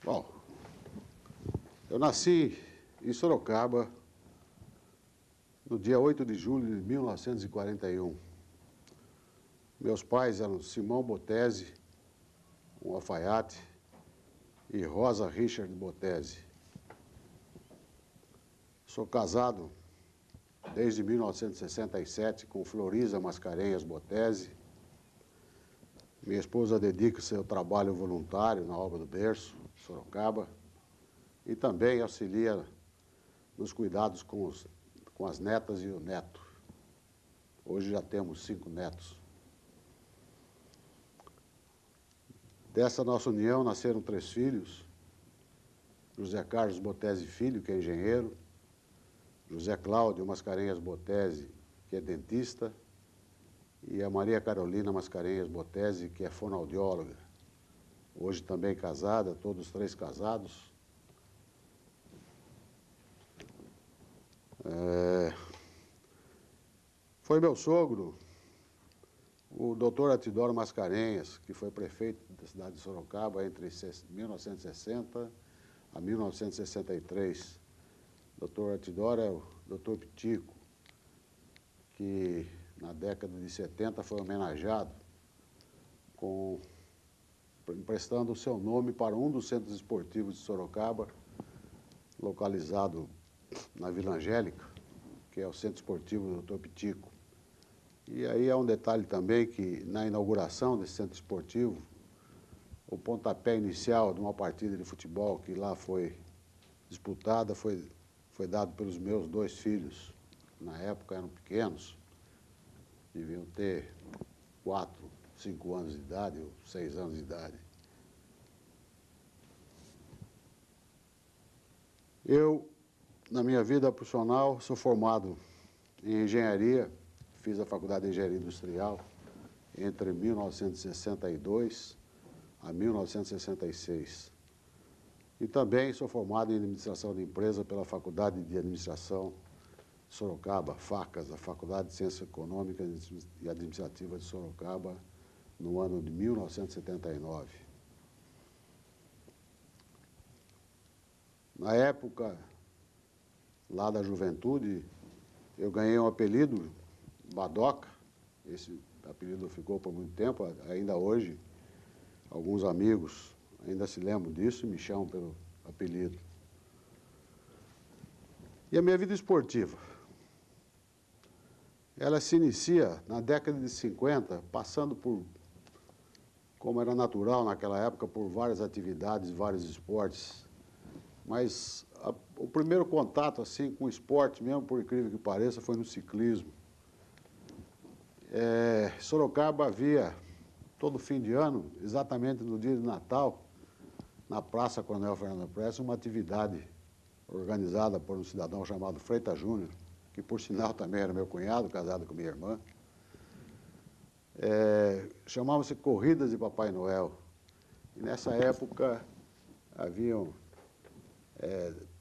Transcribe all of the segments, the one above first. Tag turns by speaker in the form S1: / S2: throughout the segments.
S1: Bom, eu nasci em Sorocaba no dia 8 de julho de 1941. Meus pais eram Simão Botese, um alfaiate, e Rosa Richard Botese. Sou casado desde 1967 com Floriza Mascarenhas Botese. Minha esposa dedica seu trabalho voluntário na obra do berço, Sorocaba, e também auxilia nos cuidados com as netas e o neto. Hoje já temos 5 netos. Dessa nossa união nasceram 3 filhos: José Carlos Botese Filho, que é engenheiro, José Cláudio Mascarenhas Botese, que é dentista, e a Maria Carolina Mascarenhas Botese, que é fonoaudióloga. Hoje também casada, todos 3 casados. Foi meu sogro, o doutor Atidoro Mascarenhas, que foi prefeito da cidade de Sorocaba entre 1960 a 1963. Doutor Atidoro é o doutor Pitico, que na década de 70 foi homenageado emprestando o seu nome para um dos centros esportivos de Sorocaba, localizado na Vila Angélica, que é o Centro Esportivo Dr. Pitico. E aí há um detalhe também que, na inauguração desse centro esportivo, o pontapé inicial de uma partida de futebol que lá foi disputada foi dado pelos meus 2 filhos. Na época eram pequenos, deviam ter 4, 5 anos de idade ou 6 anos de idade. Eu, na minha vida profissional, sou formado em engenharia, fiz a Faculdade de Engenharia Industrial entre 1962 a 1966. E também sou formado em Administração de Empresa pela Faculdade de Administração de Sorocaba, FACAS, a Faculdade de Ciências Econômicas e Administrativas de Sorocaba, no ano de 1979. Na época, lá da juventude, eu ganhei um apelido, Badoca. Esse apelido ficou por muito tempo, ainda hoje, alguns amigos ainda se lembram disso e me chamam pelo apelido. E a minha vida esportiva? Ela se inicia na década de 50, passando por, como era natural naquela época, por várias atividades, vários esportes. Mas o primeiro contato assim, com o esporte, mesmo por incrível que pareça, foi no ciclismo. Sorocaba havia, todo fim de ano, exatamente no dia de Natal, na Praça Coronel Fernando Prestes, uma atividade organizada por um cidadão chamado Freitas Júnior, que por sinal também era meu cunhado, casado com minha irmã. Chamava-se Corridas de Papai Noel. E nessa época haviam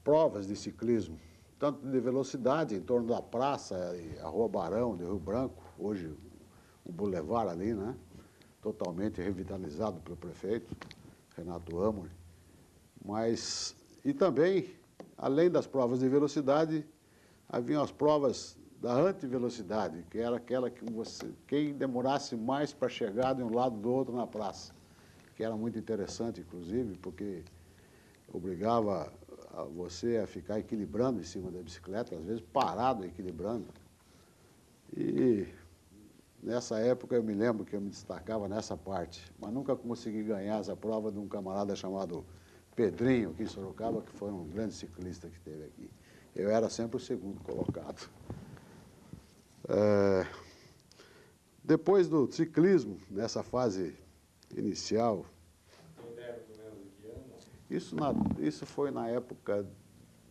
S1: provas de ciclismo, tanto de velocidade em torno da praça, a Rua Barão de Rio Branco, hoje o Boulevard ali, né? Totalmente revitalizado pelo prefeito, Renato Amori. E também, além das provas de velocidade, haviam as provas da antivelocidade, que era aquela que quem demorasse mais para chegar de um lado do outro na praça, que era muito interessante, inclusive, porque obrigava você a ficar equilibrando em cima da bicicleta, às vezes parado equilibrando. E nessa época eu me lembro que eu me destacava nessa parte, mas nunca consegui ganhar essa prova de um camarada chamado Pedrinho, aqui em Sorocaba, que foi um grande ciclista que teve aqui. Eu era sempre o segundo colocado. Depois do ciclismo, nessa fase inicial, isso foi na época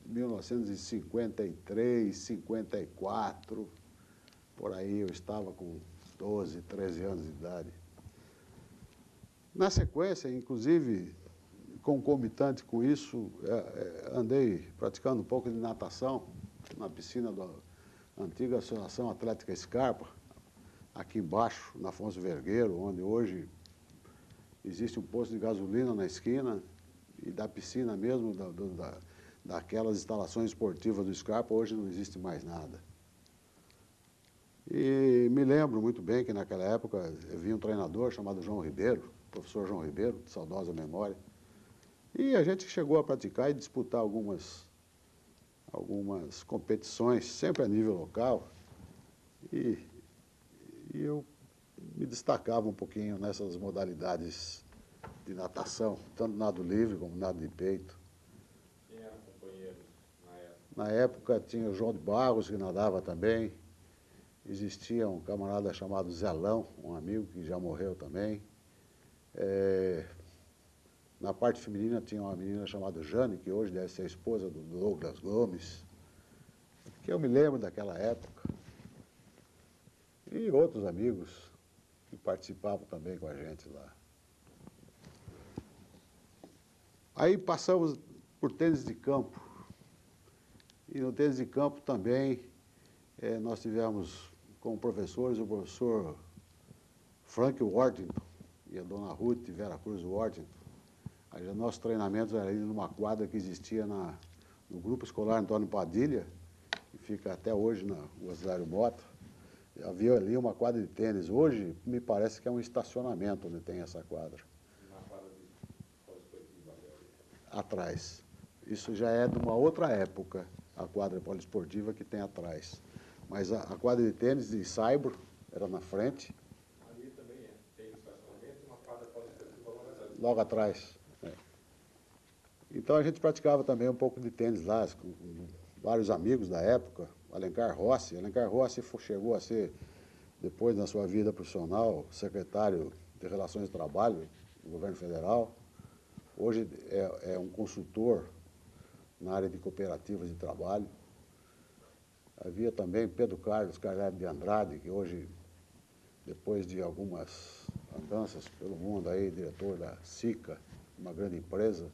S1: de 1953, 54, por aí eu estava com 12, 13 anos de idade. Na sequência, inclusive, concomitante com isso, andei praticando um pouco de natação na piscina da antiga Associação Atlética Scarpa, aqui embaixo, na Afonso Vergueiro, onde hoje existe um posto de gasolina na esquina, e da piscina mesmo, daquelas instalações esportivas do Scarpa, hoje não existe mais nada. E me lembro muito bem que naquela época havia um treinador chamado João Ribeiro, professor João Ribeiro, de saudosa memória, e a gente chegou a praticar e disputar algumas competições, sempre a nível local, e eu me destacava um pouquinho nessas modalidades de natação, tanto nado livre como nado de peito.
S2: Quem eram companheiros na época?
S1: Na época tinha o João de Barros, que nadava também. Existia um camarada chamado Zelão, um amigo que já morreu também. Na parte feminina tinha uma menina chamada Jane, que hoje deve ser a esposa do Douglas Gomes, que eu me lembro daquela época. E outros amigos que participavam também com a gente lá. Aí passamos por tênis de campo. E no tênis de campo também nós tivemos como professores o professor Frank Worthington e a dona Ruth Vera Cruz Worthington. Aí, nossos treinamentos eram ali numa quadra que existia no Grupo Escolar Antônio Padilha, que fica até hoje na Rua Cesário Mota. Havia ali uma quadra de tênis. Hoje, me parece que é um estacionamento onde tem essa quadra.
S2: Na quadra de poliesportiva ali.
S1: Atrás. Isso já é de uma outra época, a quadra poliesportiva que tem atrás. Mas a quadra de tênis de saibro era na frente.
S2: Ali também tem estacionamento e uma quadra poliesportiva
S1: logo atrás. Então a gente praticava também um pouco de tênis lá, com vários amigos da época. Alencar Rossi. Alencar Rossi chegou a ser, depois na sua vida profissional, secretário de Relações de Trabalho do governo federal. Hoje é um consultor na área de cooperativas de trabalho. Havia também Pedro Carlos Carvalho de Andrade, que hoje, depois de algumas andanças pelo mundo, aí, diretor da SICA, uma grande empresa.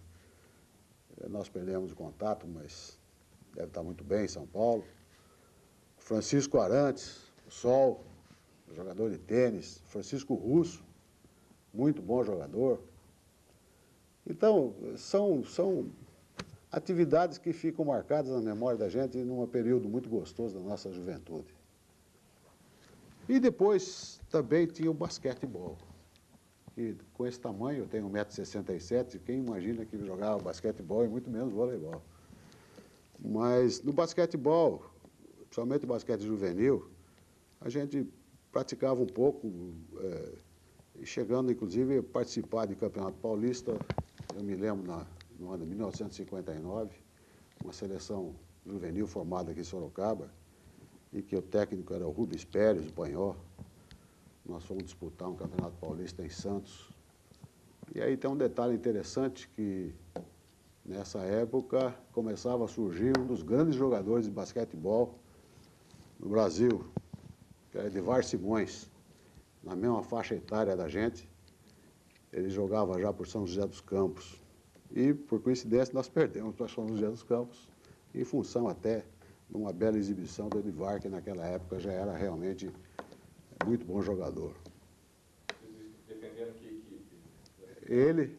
S1: Nós perdemos o contato, mas deve estar muito bem em São Paulo. Francisco Arantes, o Sol, jogador de tênis. Francisco Russo, muito bom jogador. Então, são atividades que ficam marcadas na memória da gente num período muito gostoso da nossa juventude. E depois também tinha o basquetebol. E com esse tamanho, eu tenho 1,67 m, quem imagina que jogava basquetebol e muito menos voleibol. Mas no basquetebol, principalmente o basquete juvenil, a gente praticava um pouco, chegando inclusive a participar de Campeonato Paulista. Eu me lembro no ano de 1959, uma seleção juvenil formada aqui em Sorocaba, em que o técnico era o Rubens Pérez, o Panhó. Nós fomos disputar um Campeonato Paulista em Santos. E aí tem um detalhe interessante que, nessa época, começava a surgir um dos grandes jogadores de basquetebol no Brasil, que era Edivar Simões, na mesma faixa etária da gente. Ele jogava já por São José dos Campos. E, por coincidência, nós perdemos para São José dos Campos, em função até de uma bela exibição do Edivar, que naquela época já era realmente muito bom jogador.
S2: Defendendo que equipe?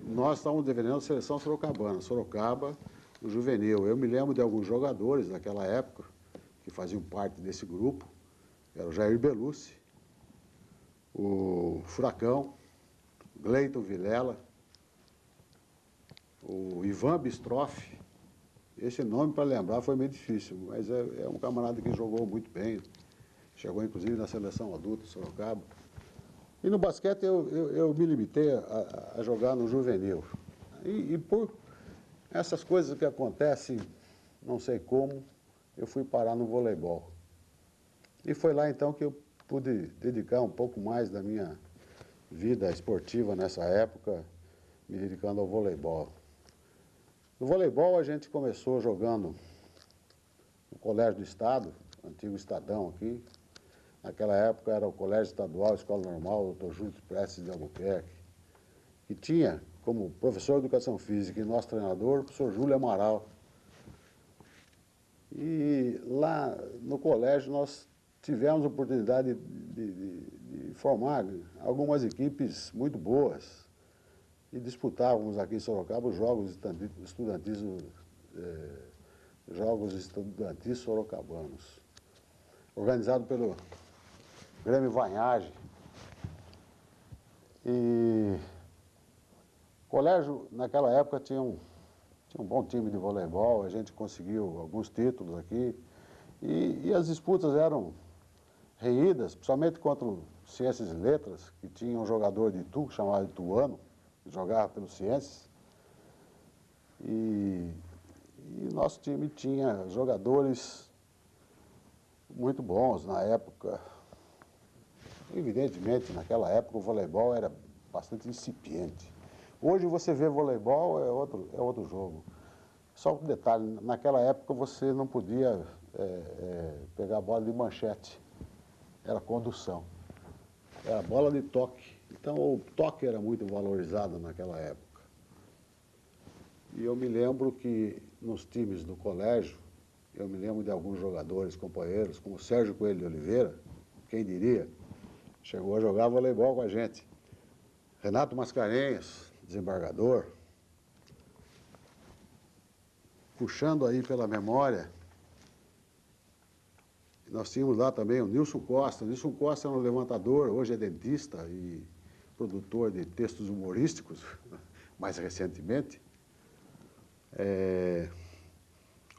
S1: Nós estávamos defendendo a seleção sorocabana, Sorocaba, no juvenil. Eu me lembro de alguns jogadores daquela época, que faziam parte desse grupo. Era o Jair Belucci, o Furacão, Gleiton Vilela, o Ivan Bistroff. Esse nome, para lembrar, foi meio difícil, mas é um camarada que jogou muito bem. Chegou, inclusive, na seleção adulta de Sorocaba. E no basquete eu me limitei a jogar no juvenil. E por essas coisas que acontecem, não sei como, eu fui parar no voleibol. E foi lá, então, que eu pude dedicar um pouco mais da minha vida esportiva nessa época, me dedicando ao voleibol. No voleibol, a gente começou jogando no Colégio do Estado, antigo Estadão aqui. Naquela época era o Colégio Estadual, Escola Normal, Dr. Júlio Prestes de Albuquerque, que tinha como professor de Educação Física e nosso treinador o professor Júlio Amaral. E lá no colégio nós tivemos a oportunidade de formar algumas equipes muito boas. e disputávamos aqui em Sorocaba os Jogos Estudantis Sorocabanos, organizado pelo Grêmio Vanhagem. E o colégio, naquela época, tinha um bom time de voleibol, a gente conseguiu alguns títulos aqui, e as disputas eram reídas, principalmente contra o Ciências e Letras, que tinha um jogador de Itu, chamado Ituano, que jogava pelo Ciências. E nosso time tinha jogadores muito bons na época. Evidentemente, naquela época o voleibol era bastante incipiente. Hoje você vê voleibol, é outro jogo. Só um detalhe, naquela época você não podia pegar a bola de manchete, era condução, era bola de toque. Então o toque era muito valorizado naquela época. E eu me lembro que nos times do colégio, eu me lembro de alguns jogadores, companheiros, como Sérgio Coelho de Oliveira, quem diria, chegou a jogar voleibol com a gente. Renato Mascarenhas, desembargador. Puxando aí pela memória, nós tínhamos lá também o Nilson Costa. O Nilson Costa era um levantador, hoje é dentista e produtor de textos humorísticos, mais recentemente.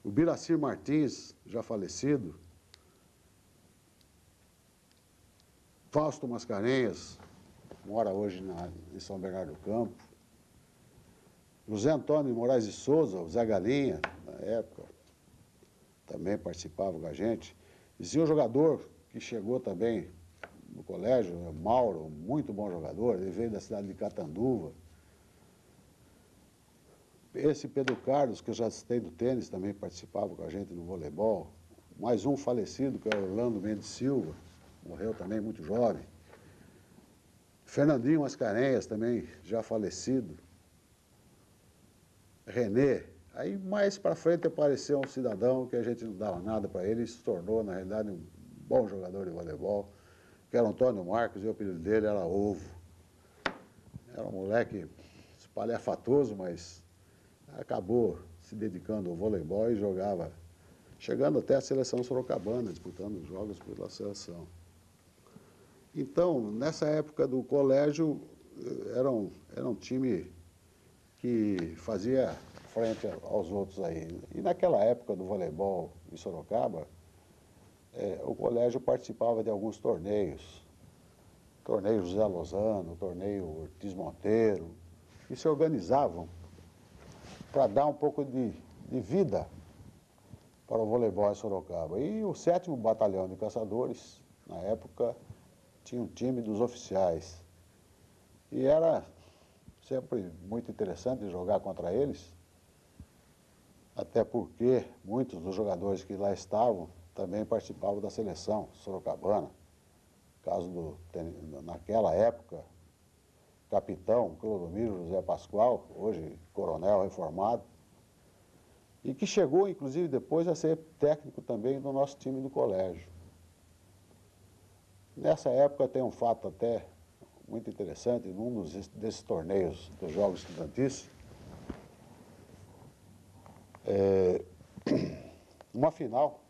S1: O Biracir Martins, já falecido. Fausto Mascarenhas, mora hoje em São Bernardo do Campo. José Antônio Moraes de Souza, o Zé Galinha, na época, também participava com a gente. Existia um jogador que chegou também no colégio, Mauro, muito bom jogador, ele veio da cidade de Catanduva. Esse Pedro Carlos, que eu já citei do tênis, também participava com a gente no voleibol. Mais um falecido, que é o Orlando Mendes Silva, morreu também muito jovem. Fernandinho Mascarenhas, também já falecido. Renê. Aí mais para frente apareceu um cidadão que a gente não dava nada para ele e se tornou, na realidade, um bom jogador de voleibol, que era o Antônio Marcos, e o apelido dele era Ovo. Era um moleque espalhafatoso, mas acabou se dedicando ao voleibol e jogava, chegando até a seleção sorocabana, disputando jogos pela seleção. Então, nessa época do colégio, era um time que fazia frente aos outros aí. E naquela época do voleibol em Sorocaba, o colégio participava de alguns torneios. Torneio José Lozano, torneio Ortiz Monteiro, que se organizavam para dar um pouco de vida para o voleibol em Sorocaba. E o 7º Batalhão de Caçadores, na época, tinha um time dos oficiais. E era sempre muito interessante jogar contra eles, até porque muitos dos jogadores que lá estavam também participavam da seleção sorocabana. Caso naquela época, capitão Clodomiro José Pascoal, hoje coronel reformado, e que chegou, inclusive, depois a ser técnico também do nosso time do colégio. Nessa época tem um fato até muito interessante, num desses torneios dos Jogos Estudantis, uma final,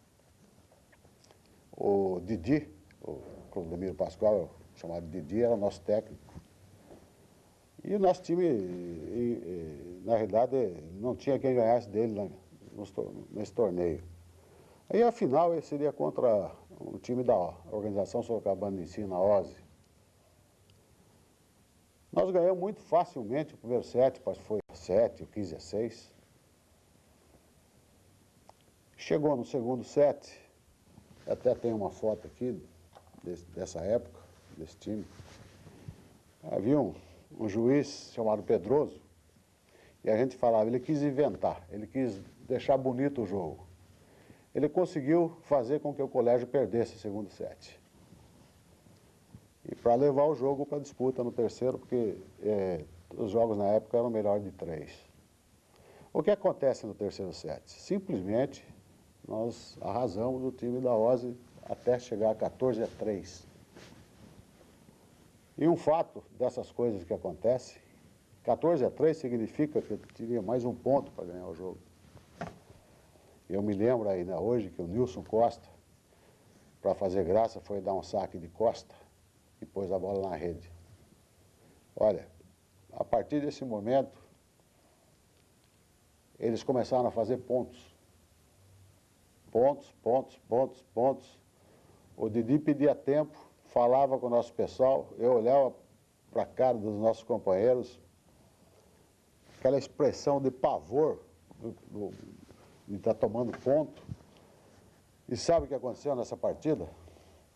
S1: o Didi, o Clodomiro Pascoal, chamado Didi, era o nosso técnico. E o nosso time, na realidade, não tinha quem ganhasse dele nesse torneio. Aí a final seria contra o time da Organização Sorocabana de Ensino, a OSE. Nós ganhamos muito facilmente o primeiro set, parece que foi 7 ou 15-6. Chegou no segundo set, até tem uma foto aqui dessa época, desse time. Havia um juiz chamado Pedroso, e a gente falava, ele quis inventar, ele quis deixar bonito o jogo. Ele conseguiu fazer com que o colégio perdesse o segundo set. E para levar o jogo para a disputa no terceiro, porque os jogos na época eram melhor de 3. O que acontece no terceiro set? Simplesmente nós arrasamos o time da OSE até chegar a 14-3. E um fato dessas coisas que acontecem 14-3 significa que eu teria mais um ponto para ganhar o jogo. Eu me lembro ainda hoje que o Nilson Costa, para fazer graça, foi dar um saque de costa e pôs a bola na rede. Olha, a partir desse momento, eles começaram a fazer pontos. Pontos, pontos, pontos, pontos. O Didi pedia tempo, falava com o nosso pessoal, eu olhava para a cara dos nossos companheiros, aquela expressão de pavor de estar tomando ponto. E sabe o que aconteceu nessa partida?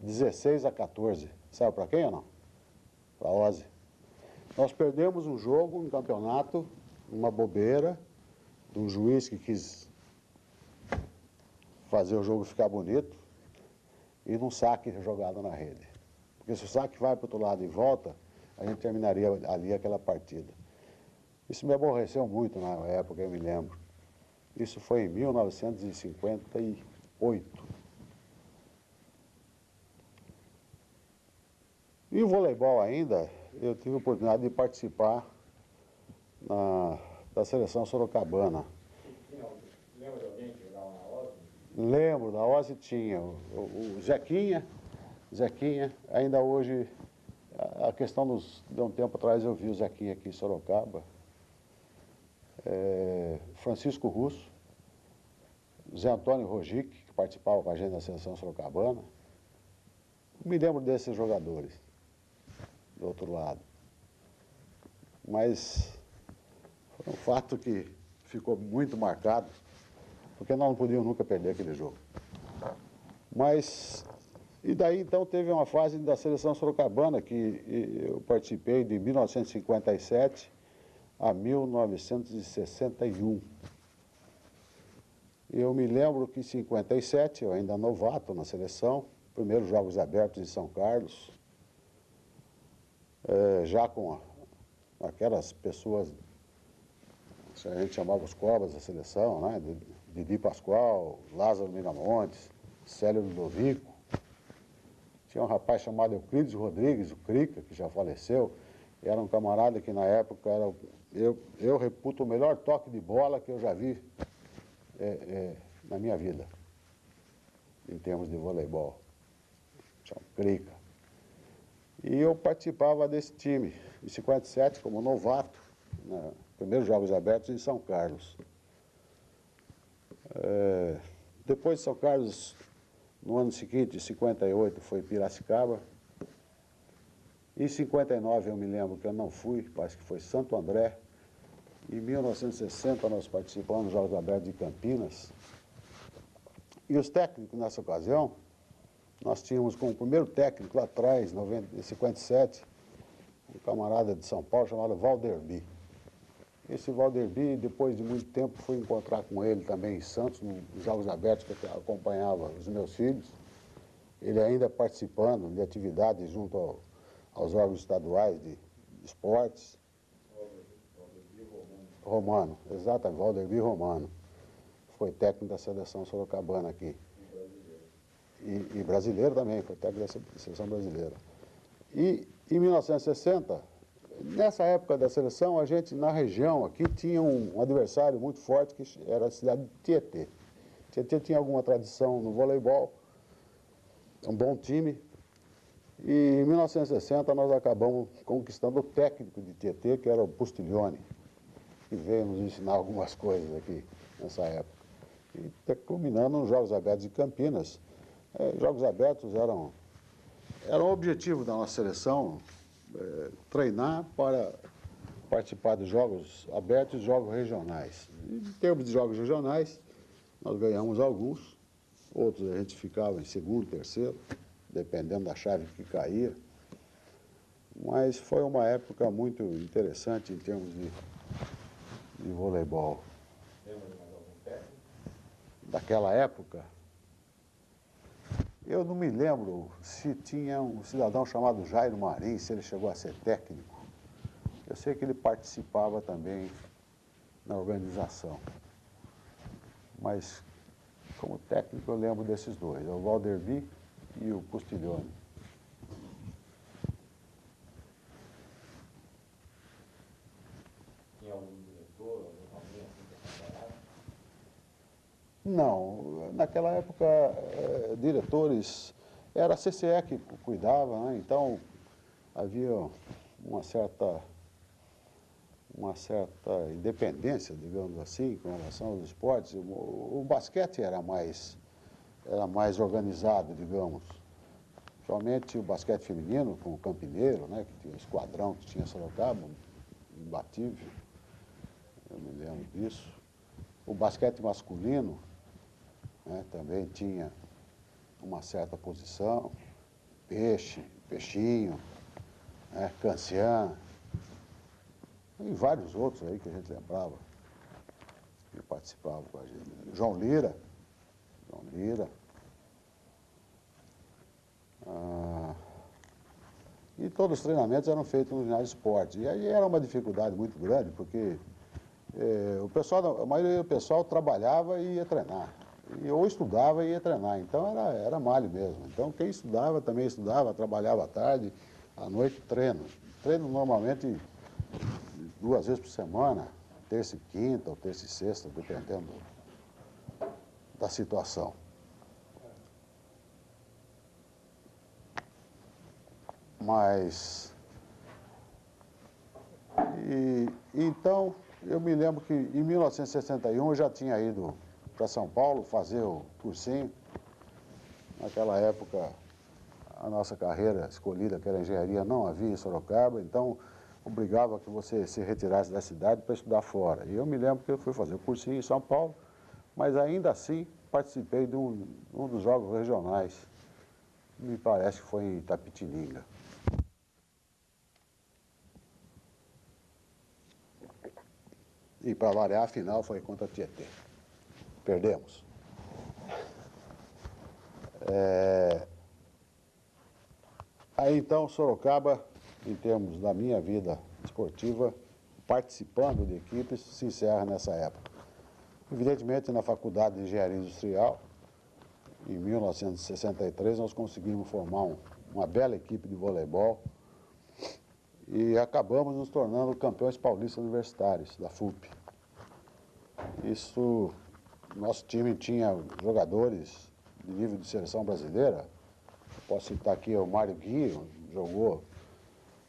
S1: 16-14. Sabe para quem ou não? Para a OSE. Nós perdemos um jogo, um campeonato, uma bobeira, de um juiz que quis fazer o jogo ficar bonito, e num saque jogado na rede. Porque se o saque vai para o outro lado e volta, a gente terminaria ali aquela partida. Isso me aborreceu muito na época, eu me lembro. Isso foi em 1958. E o voleibol ainda, eu tive a oportunidade de participar da seleção sorocabana.
S2: Lembra de alguém que jogava na OSE?
S1: Lembro, da OSE tinha o Zequinha, ainda hoje, a questão de um tempo atrás eu vi o Zequinha aqui em Sorocaba, Francisco Russo, Zé Antônio Rogic, que participava com a gente da seleção sorocabana. Me lembro desses jogadores, do outro lado. Mas foi um fato que ficou muito marcado, porque nós não podíamos nunca perder aquele jogo. Mas, e daí então teve uma fase da seleção sorocabana que eu participei de 1957 a 1961. Eu me lembro que em 57, eu ainda novato na seleção, primeiros Jogos Abertos em São Carlos, já com aquelas pessoas, que a gente chamava os cobras da seleção, né? Didi Pascoal, Lázaro Miramontes, Célio Ludovico. Tinha um rapaz chamado Euclides Rodrigues, o Crica, que já faleceu. Era um camarada que na época eu reputo o melhor toque de bola que eu já vi na minha vida, em termos de voleibol. Tinha um Crica. E eu participava desse time, em 57, como novato, primeiros Jogos Abertos em São Carlos. Depois de São Carlos, no ano seguinte, em 58, foi Piracicaba. Em 59, eu me lembro que eu não fui, parece que foi Santo André. Em 1960, nós participamos dos Jogos Abertos de Campinas. E os técnicos, nessa ocasião, nós tínhamos como primeiro técnico lá atrás, em 57, um camarada de São Paulo chamado Valderbi. Esse Valderbi, depois de muito tempo, fui encontrar com ele também em Santos, nos Jogos Abertos, que eu acompanhava os meus filhos. Ele ainda participando de atividades junto aos órgãos estaduais de esportes.
S2: Valderbi
S1: Romano, exatamente, Valderbi Romano. Foi técnico da seleção sorocabana aqui. E brasileiro também, foi técnico da seleção brasileira. E em 1960, nessa época da seleção, a gente, na região aqui, tinha um adversário muito forte, que era a cidade de Tietê. Tietê tinha alguma tradição no voleibol, um bom time. E em 1960 nós acabamos conquistando o técnico de Tietê, que era o Pustiglione, que veio nos ensinar algumas coisas aqui nessa época. E culminando nos Jogos Abertos de Campinas. Jogos Abertos eram o objetivo da nossa seleção, treinar para participar dos Jogos Abertos e Jogos Regionais. E, em termos de Jogos Regionais, nós ganhamos alguns, outros a gente ficava em segundo, terceiro, dependendo da chave que caía. Mas foi uma época muito interessante em termos de voleibol.
S2: Lembra de mais algum técnico?
S1: Daquela época, eu não me lembro se tinha um cidadão chamado Jairo Marim, se ele chegou a ser técnico. Eu sei que ele participava também na organização. Mas, como técnico, eu lembro desses dois, o Valderbi e o Pustiglione. Não, naquela época, diretores, era a CCE que cuidava, né? Então havia uma certa independência, digamos assim, com relação aos esportes. O basquete era mais organizado, digamos. Somente o basquete feminino, com o Campineiro, né, que tinha o esquadrão que tinha Sorocaba, imbatível, eu me lembro disso. O basquete masculino, né, também tinha uma certa posição, Peixinho, né, Cancian, e vários outros aí que a gente lembrava, que participavam com a gente. João Lira. E todos os treinamentos eram feitos no ginásio de esporte. E aí era uma dificuldade muito grande, porque a maioria do pessoal trabalhava e ia treinar. Ou estudava e ia treinar. Então era malho mesmo. Então quem estudava também estudava, trabalhava à tarde, à noite treino. Treino normalmente 2 vezes por semana, terça e quinta ou terça e sexta, dependendo da situação. Mas, então, eu me lembro que em 1961 eu já tinha ido para São Paulo fazer o cursinho. Naquela época, a nossa carreira escolhida, que era engenharia, não havia em Sorocaba, então obrigava que você se retirasse da cidade para estudar fora. E eu me lembro que eu fui fazer o cursinho em São Paulo, mas ainda assim participei de um dos jogos regionais. Me parece que foi em Itapetininga. E para variar, a final foi contra a Tietê. Perdemos. Aí então, Sorocaba, em termos da minha vida esportiva, participando de equipes, se encerra nessa época. Evidentemente, na Faculdade de Engenharia Industrial, em 1963, nós conseguimos formar uma bela equipe de voleibol e acabamos nos tornando campeões paulistas universitários da FUP. Nosso time tinha jogadores de nível de seleção brasileira. Posso citar aqui o Mário Guinho,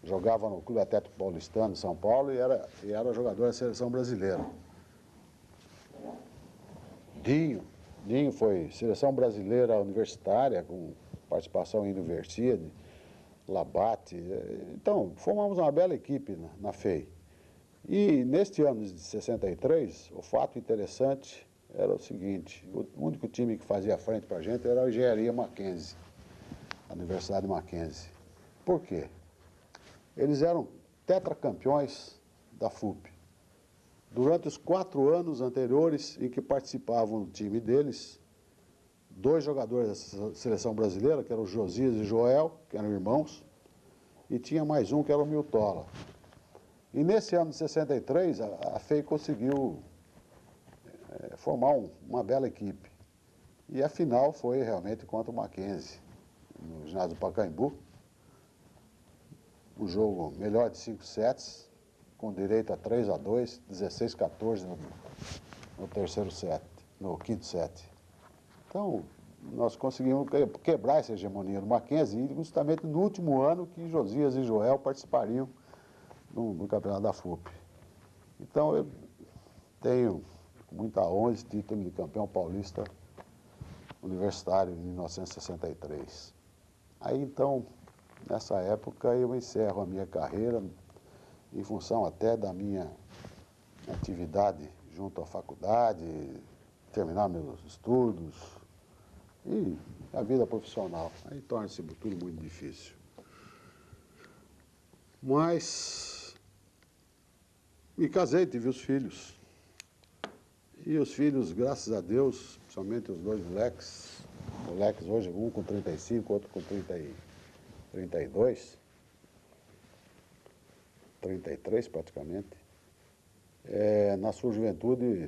S1: jogava no Clube Atlético Paulistano de São Paulo e era jogador da seleção brasileira. Dinho foi seleção brasileira universitária, com participação em Universidade, Labate. Então, formamos uma bela equipe na FEI. E neste ano de 63, o fato interessante era o seguinte: o único time que fazia frente para a gente era a Engenharia Mackenzie, a Universidade Mackenzie. Por quê? Eles eram tetracampeões da FUP. Durante os 4 anos anteriores em que participavam do time deles, 2 jogadores da seleção brasileira, que eram o Josias e Joel, que eram irmãos, e tinha mais um que era o Miltola. E nesse ano de 63, a FEI conseguiu formar uma bela equipe. E a final foi realmente contra o Mackenzie, no ginásio do Pacaembu. O jogo melhor de 5 sets, com direito a 3-2, 16-14 no terceiro set, no quinto set. Então, nós conseguimos quebrar essa hegemonia do Mackenzie, justamente no último ano que Josias e Joel participariam do campeonato da FUP. Então, eu tenho muita honra esse título de campeão paulista universitário em 1963. Aí, então, nessa época, eu encerro a minha carreira em função até da minha atividade junto à faculdade, terminar meus estudos e a vida profissional. Aí torna-se tudo muito difícil. Mas me casei, tive os filhos. E os filhos, graças a Deus, principalmente os 2 moleques hoje, um com 35, outro com 32, 33 praticamente, na sua juventude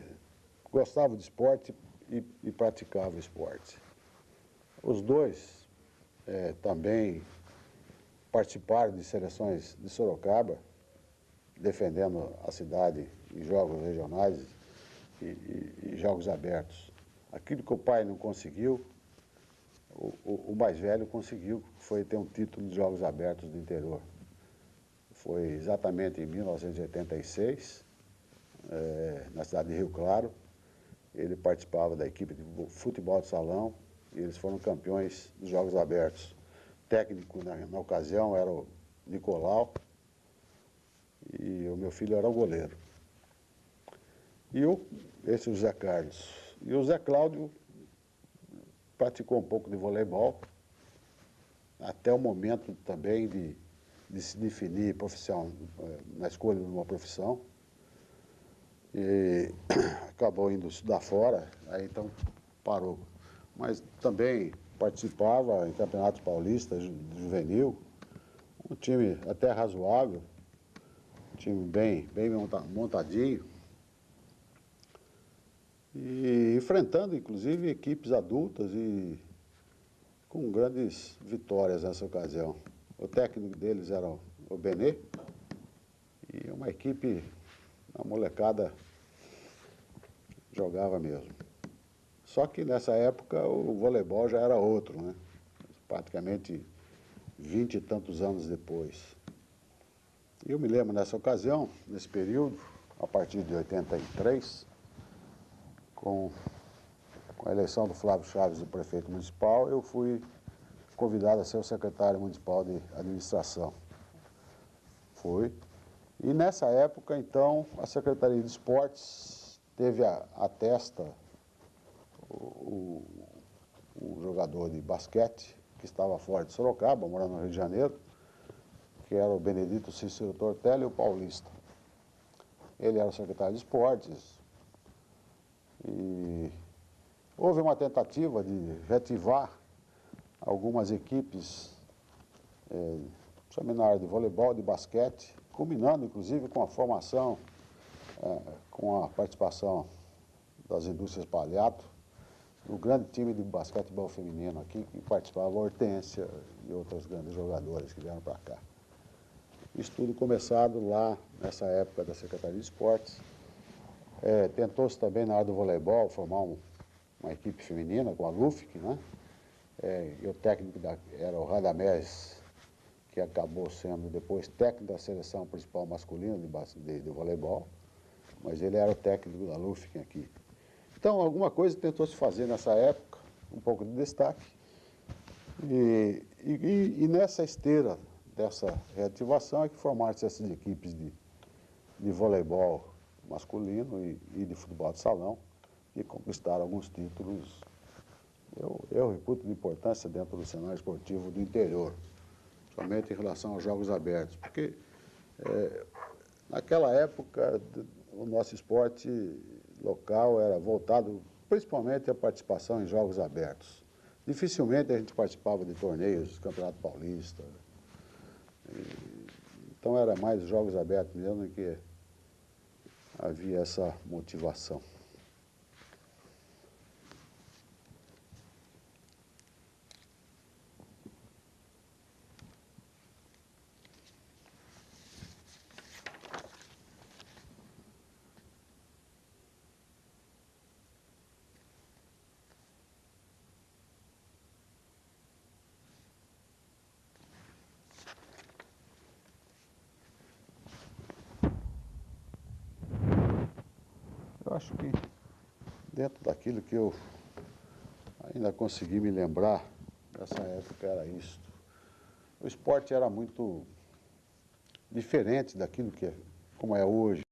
S1: gostavam de esporte e praticavam esporte. Os 2 também participaram de seleções de Sorocaba, defendendo a cidade em jogos regionais e jogos abertos. Aquilo que o pai não conseguiu, o mais velho conseguiu, foi ter um título de Jogos Abertos do interior. Foi exatamente em 1986, na cidade de Rio Claro. Ele participava da equipe de futebol de salão e eles foram campeões dos Jogos Abertos. O técnico na ocasião era o Nicolau e o meu filho era o goleiro. E esse é o Zé Carlos. E o Zé Cláudio praticou um pouco de voleibol, até o momento também de se definir profissão, na escolha de uma profissão. E acabou indo estudar fora, aí então parou. Mas também participava em campeonatos paulistas, juvenil, um time até razoável, um time bem montadinho. E enfrentando, inclusive, equipes adultas e com grandes vitórias nessa ocasião. O técnico deles era o Benê e uma equipe, a molecada jogava mesmo. Só que nessa época o voleibol já era outro, né? Praticamente 20 e tantos anos depois. E eu me lembro nessa ocasião, nesse período, a partir de 83, com a eleição do Flávio Chaves de prefeito municipal, eu fui convidado a ser o secretário municipal de administração. Fui. E nessa época, então, a Secretaria de Esportes teve à testa o jogador de basquete, que estava fora de Sorocaba, morando no Rio de Janeiro, que era o Benedito Cícero Tortelli, o paulista. Ele era o secretário de Esportes. E houve uma tentativa de reativar algumas equipes, principalmente na área de voleibol, de basquete, culminando inclusive com a formação, com a participação das indústrias Palhato, no grande time de basquetebol feminino aqui, que participava a Hortência e outras grandes jogadoras que vieram para cá. Isso tudo começado lá nessa época da Secretaria de Esportes. Tentou-se também na área do voleibol formar uma equipe feminina com a LUFIC, né? E o técnico era o Radamés, que acabou sendo depois técnico da seleção principal masculina de voleibol, mas ele era o técnico da LUFIC aqui. Então, alguma coisa tentou se fazer nessa época, um pouco de destaque, e nessa esteira dessa reativação é que formaram-se essas equipes de voleibol masculino e de futebol de salão, que conquistaram alguns títulos, eu reputo de importância dentro do cenário esportivo do interior, somente em relação aos Jogos Abertos, porque naquela época o nosso esporte local era voltado principalmente à participação em Jogos Abertos. Dificilmente a gente participava de torneios, do Campeonato Paulista. Então era mais Jogos Abertos mesmo que havia essa motivação. Eu acho que dentro daquilo que eu ainda consegui me lembrar dessa época era isso. O esporte era muito diferente daquilo como é hoje.